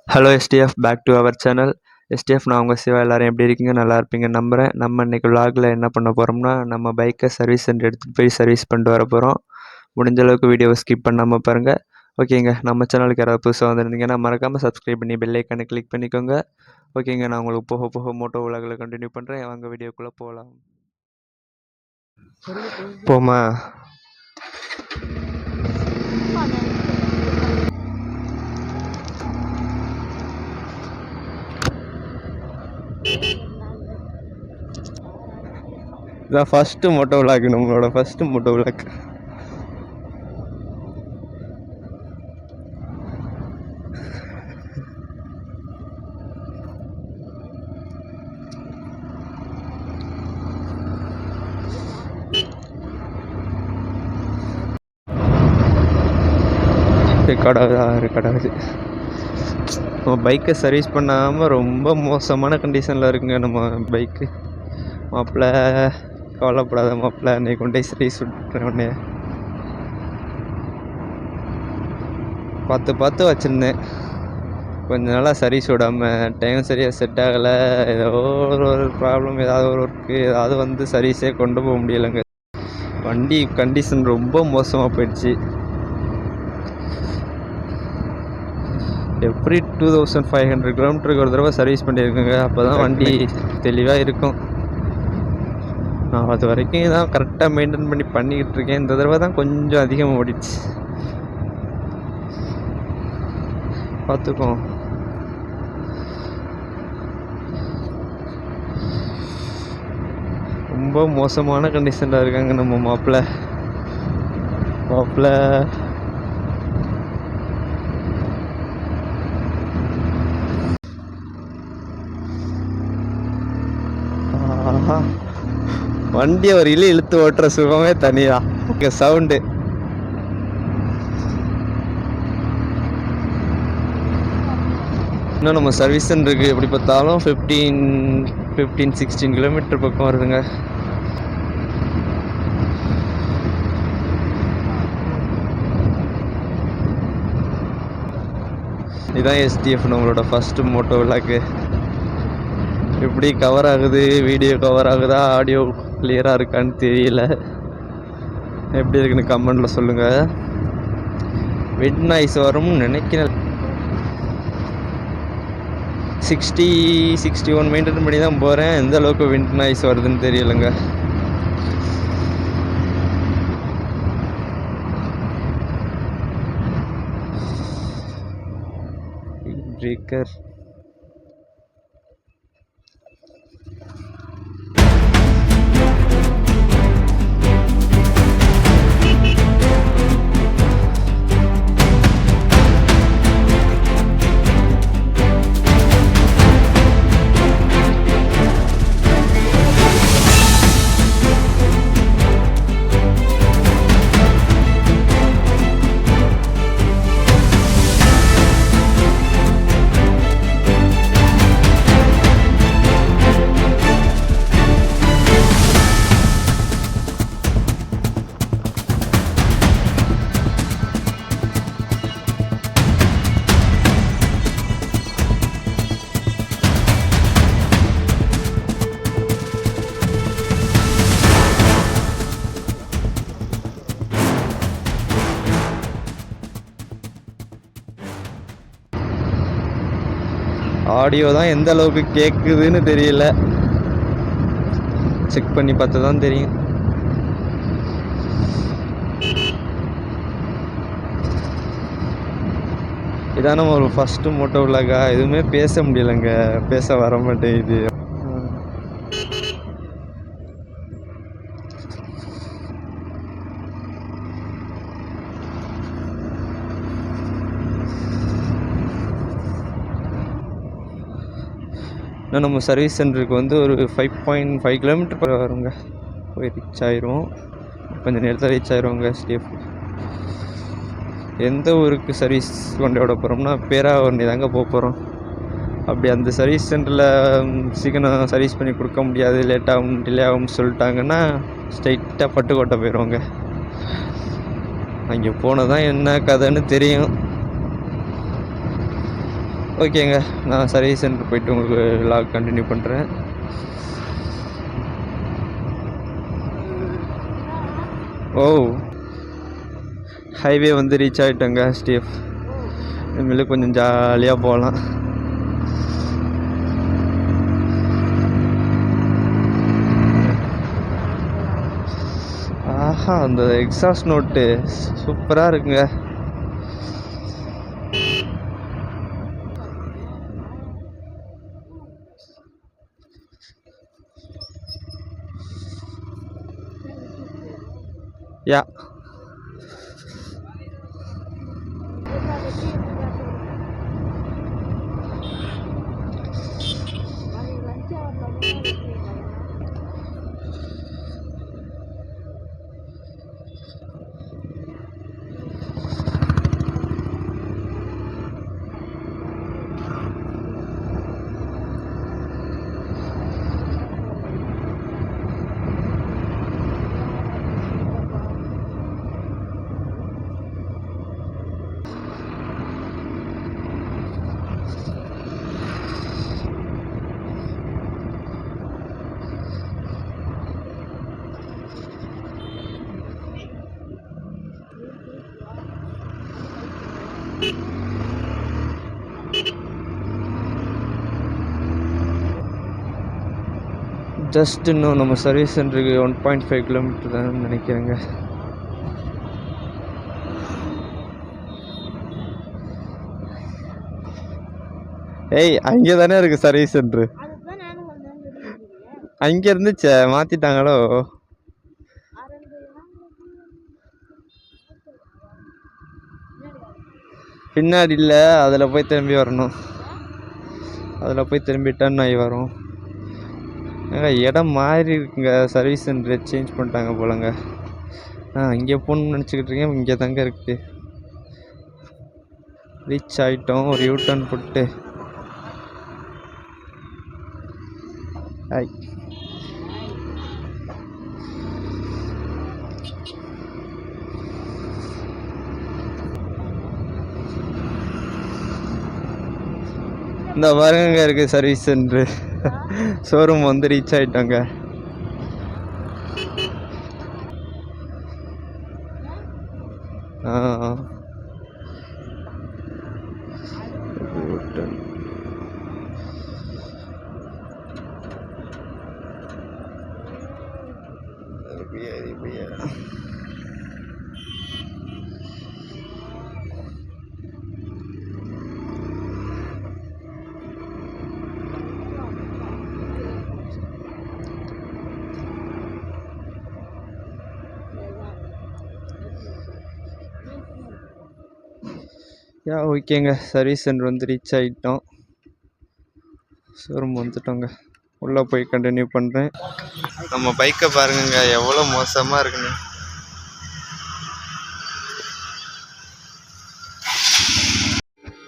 Hello STF, back to our channel. STF, நான் உங்கள் சிவா. எல்லோரும் எப்படி இருக்கீங்க? நல்லா இருப்பீங்கன்னு நம்புகிறேன். நம்ம இன்றைக்கி விலாகில் என்ன பண்ண போகிறோம்னா, நம்ம பைக்கை சர்வீஸ் சென்டர் எடுத்துகிட்டு போய் சர்வீஸ் பண்ணிட்டு வர போகிறோம். முடிஞ்ச அளவுக்கு வீடியோவை ஸ்கிப் பண்ணாமல் பாருங்கள். ஓகேங்க, நம்ம சேனலுக்கு யாராவது புதுசாக வந்திருந்தீங்கன்னா மறக்காமல் சப்ஸ்கிரைப் பண்ணி பெல் ஐக்கானை கிளிக் பண்ணிக்கோங்க. ஓகேங்க, நான் உங்களுக்கு போக போக மோட்டோ விலாகில் கண்டினியூ பண்ணுறேன். வாங்க வீடியோக்குள்ளே போகலாம். போமா இதான் ஃபஸ்ட்டு மோட்டோ விலாக், நம்மளோட ஃபஸ்ட்டு மோட்டோ விலாக். ரெக்கார்ட் ஆகுது. நம்ம பைக்கை சர்வீஸ் பண்ணாமல் ரொம்ப மோசமான கண்டிஷனில் இருக்குங்க நம்ம பைக்கு. மாப்பிள்ள கவலைப்படாத மாப்பிள்ள, அன்றைக்கி கொண்டு போய் சர்வீஸ் விட்டுறேன். உடனே பார்த்து வச்சுருந்தேன். கொஞ்ச நாளாக சர்வீஸ் விடாமல் டைம் சரியாக செட் ஆகலை. ஏதோ ஒரு ப்ராப்ளம், ஏதாவது ஒரு ஒர்க்கு, ஏதாவது வந்து சர்வீஸே கொண்டு போக முடியலைங்க. வண்டி கண்டிஷன் ரொம்ப மோசமாக போயிடுச்சு. எப்படி 2500 கிலோமீட்டருக்கு ஒரு தடவை சர்வீஸ் பண்ணியிருக்குங்க. அப்போ தான் வண்டி தெளிவாக இருக்கும். நான் அது வரைக்கும் தான் கரெக்டாக மெயின்டைன் பண்ணிக்கிட்டு இருக்கேன். இந்த தடவை தான் கொஞ்சம் அதிகமாக ஓடிடுச்சு. பார்த்துக்கோம். ரொம்ப மோசமான கண்டிஷனில் இருக்காங்க நம்ம மாப்பிள்ள. வண்டியை ஒரு இழுத்து ஓட்டுற சுகமே தனிதான். சவுண்டு இன்னும் நம்ம சர்வீஸ் சென்டருக்கு எப்படி பார்த்தாலும் 15-16 கிலோமீட்டர் பக்கம் வருதுங்க. இதுதான் எஸ்டிஎஃப், நம்மளோட ஃபஸ்ட்டு மோட்டோ விலாக்கு. எப்படி கவர் ஆகுது, வீடியோ கவர் ஆகுதா, ஆடியோ கிளியராக இருக்கான்னு தெரியல. எப்படி இருக்குன்னு கமெண்டில் சொல்லுங்கள். விண்ட் நாய்ஸ் வரும்னு நினைக்கிறேன். 61 மெயின்டைன் பண்ணி தான் போகிறேன். எந்த அளவுக்கு விண்ட் நாய்ஸ் வருதுன்னு தெரியலைங்க. பிரேக்கர் ஆடியோ தான் எந்த அளவுக்கு கேட்குதுன்னு தெரியல. செக் பண்ணி பார்த்து தான் தெரியும். இதான் நம்ம ஒரு ஃபஸ்ட்டு மோட்டோ விலாகா. எதுவுமே பேச முடியலைங்க, பேச வர மாட்டேங்குது. இன்னும் நம்ம சர்வீஸ் சென்டருக்கு வந்து ஒரு 5.5 கிலோமீட்டர் வருங்க. போய் ரீச் ஆயிரும். கொஞ்சம் நேரத்தில் ரீச் ஆயிடுவோங்க. ஸ்டேஃப் எந்த ஊருக்கு சர்வீஸ் கொண்டு விட போகிறோம்னா பேராவூரணி தாங்க போக போகிறோம். அப்படி அந்த சர்வீஸ் சென்டரில் சீக்கிரம் சர்வீஸ் பண்ணி கொடுக்க முடியாது, லேட்டாகும், டிலே ஆகும்னு சொல்லிட்டாங்கன்னா ஸ்ட்ரைட்டாக பட்டுக்கோட்டை போயிடுவோங்க. அங்கே போனதான் என்ன கதைன்னு தெரியும். ஓகேங்க, நான் சர்வீஸ் சென்டர் போயிட்டு உங்களுக்கு லாக் கண்டினியூ பண்ணுறேன். ஓ, ஹைவே வந்து ரீச் ஆகிட்டோங்க ஸ்டீஃப். இனிமேல் கொஞ்சம் ஜாலியாக போகலாம். ஆஹா, அந்த எக்ஸாஸ்ட் நோட்டு சூப்பராக இருக்குங்க. யா, ஜஸ்ட் இன்னும் நம்ம சர்வீஸ் சென்டருக்கு 1.5 கிலோமீட்டர் தான் நினைக்கிறேங்க. ஏய், அங்கே தானே இருக்கு சர்வீஸ் சென்டரு. அங்கே இருந்துச்சே, மாற்றிட்டாங்களோ? பின்னாடி இல்லை, அதில் போய் திரும்பி வரணும். அதில் போய் திரும்பி டர்ன் ஆகி வரும். இடம் மாறி இருக்குங்க, சர்வீஸ் சென்டர் சேஞ்ச் பண்ணிட்டாங்க போலங்க. இங்கே போகணும்னு நினச்சிக்கிட்டு இருக்கேன், இங்கே தாங்க இருக்குது. ரீச் ஆகிட்டோம். ஒரு யூ டர்ன் போட்டு இந்த பாருங்க இருக்குது சர்வீஸ் சென்டரு. ஷோரூம் வந்து ரீச் ஆகிட்டோங்க. ஓகேங்க, சர்வீஸ் சென்டர் வந்து ரீச் ஆகிட்டோம். ஷோரூம் வந்துட்டோங்க. உள்ளே போய் கண்டினியூ பண்ணுறேன். நம்ம பைக்கை பாருங்க எவ்வளோ மோசமாக இருக்குன்னு.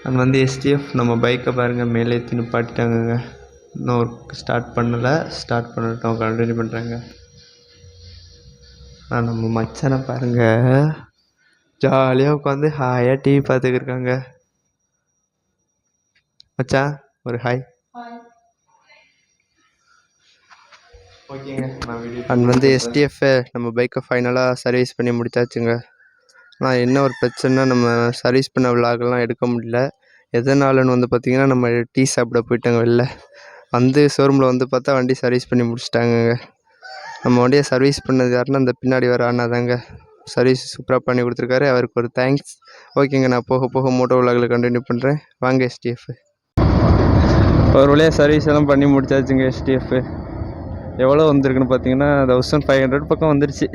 அது வந்து எஸ்டிஎஃப் நம்ம பைக்கை பாருங்கள் மேலே ஏற்றி நிப்பாட்டிட்டாங்கங்க. இன்னும் ஒர்க் ஸ்டார்ட் பண்ணலை. ஸ்டார்ட் பண்ணிட்டோம், கண்டினியூ பண்ணுறாங்க. நம்ம மச்சானை பாருங்கள், ஜாலியாக உட்காந்து ஹாயாக டிவி பார்த்துக்கிருக்காங்க. மச்சான் ஒரு ஹாய். ஓகேங்க, அண்ட் வந்து எஸ்டிஎஃப் நம்ம பைக்கை ஃபைனலாக சர்வீஸ் பண்ணி முடித்தாச்சுங்க. ஆனால் என்ன ஒரு பிரச்சனைனா, நம்ம சர்வீஸ் பண்ண விலாகெல்லாம் எடுக்க முடியல. எதனாலன்னு வந்து பார்த்திங்கன்னா, நம்ம டீ சாப்பிட போயிட்டாங்க வெளில. வந்து ஷோரூமில் வந்து பார்த்தா வண்டி சர்வீஸ் பண்ணி முடிச்சிட்டாங்கங்க. நம்ம வண்டியை சர்வீஸ் பண்ணது யாருன்னா அந்த பின்னாடி வர அண்ணா தாங்க. சர்வீஸ் சூப்பராக பண்ணி கொடுத்துருக்காரு, அவருக்கு ஒரு தேங்க்ஸ். ஓகேங்க, நான் போக போக மோட்டோ விலாகில் கண்டினியூ பண்ணுறேன். வாங்க எஸ்டிஎஃப். ஒரு வழியாக சர்வீஸ் எல்லாம் பண்ணி முடிச்சாச்சுங்க. எஸ்டிஎஃப் எவ்வளோ வந்திருக்குன்னு பார்த்தீங்கன்னா 1500 பக்கம் வந்துருச்சு.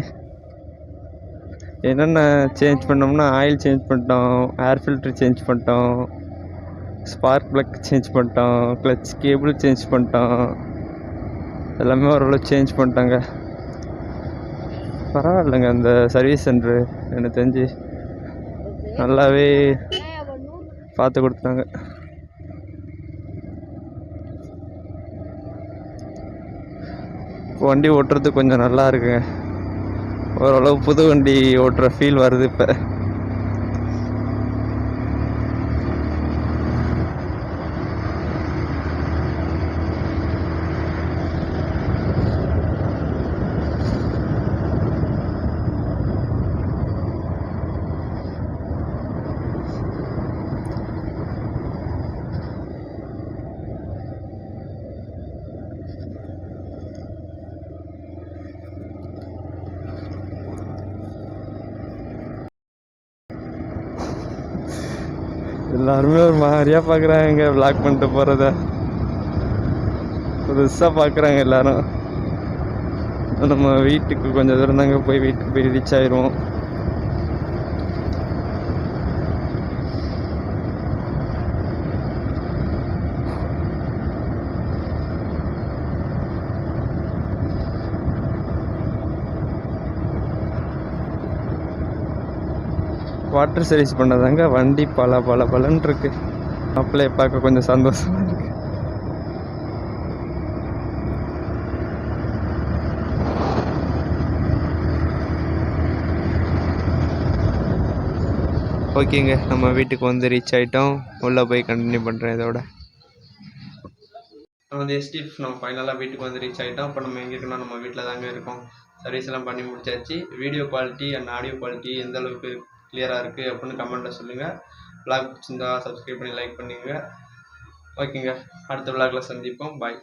என்னென்ன சேஞ்ச் பண்ணோம்னா, ஆயில் சேஞ்ச் பண்ணிட்டோம், ஏர் ஃபில்ட்ரு சேஞ்ச் பண்ணிட்டோம், ஸ்பார்க் ப்ளக் சேஞ்ச் பண்ணிட்டோம், கிளச் கேபிள் சேஞ்ச் பண்ணிட்டோம், எல்லாமே ஓரளவு சேஞ்ச் பண்ணிட்டாங்க. பரவாயில்லைங்க, அந்த சர்வீஸ் சென்ட்ரு எனக்கு தெரிஞ்சு நல்லாவே பார்த்து கொடுத்தாங்க. வண்டி ஓட்டுறது கொஞ்சம் நல்லா இருக்குங்க. ஓரளவு புது வண்டி ஓட்டுற ஃபீல் வருது இப்போ. எல்லாருமே ஒரு மாதிரியாக பார்க்குறாங்க விளாக் பண்ணிட்டு போகிறத. புதுசாக பார்க்குறாங்க எல்லாரும். நம்ம வீட்டுக்கு கொஞ்சம் தூரம் தாங்க போய் வீட்டுக்கு போய் ரீச் ஆயிடுவோம். வாட்டர் சர்வீஸ் பண்ணதாங்க வண்டி பலன்னு இருக்கு. அப்படியே பார்க்க கொஞ்சம் சந்தோஷமா இருக்கு. ஓகேங்க, நம்ம வீட்டுக்கு வந்து ரீச் ஆகிட்டோம். உள்ளே போய் கண்டினியூ பண்ணுறேன் இதோட. நம்ம வந்து எஸ்டிஎஃப் நம்ம ஃபைனலாக வீட்டுக்கு வந்து ரீச் ஆகிட்டோம். இப்போ நம்ம எங்கே இருக்கோம்னா நம்ம வீட்டில் தாங்க இருக்கோம். சர்வீஸ் எல்லாம் பண்ணி முடிச்சாச்சு. Video quality and audio quality எந்த அளவுக்கு கிளியராக இருக்குது அப்படின்னு கமெண்ட்டில் சொல்லுங்கள். விளாக் பிடிச்சிருந்தா சப்ஸ்கிரைப் பண்ணி லைக் பண்ணுங்க. ஓகேங்க, அடுத்த விளாகில் சந்திப்போம். பாய்.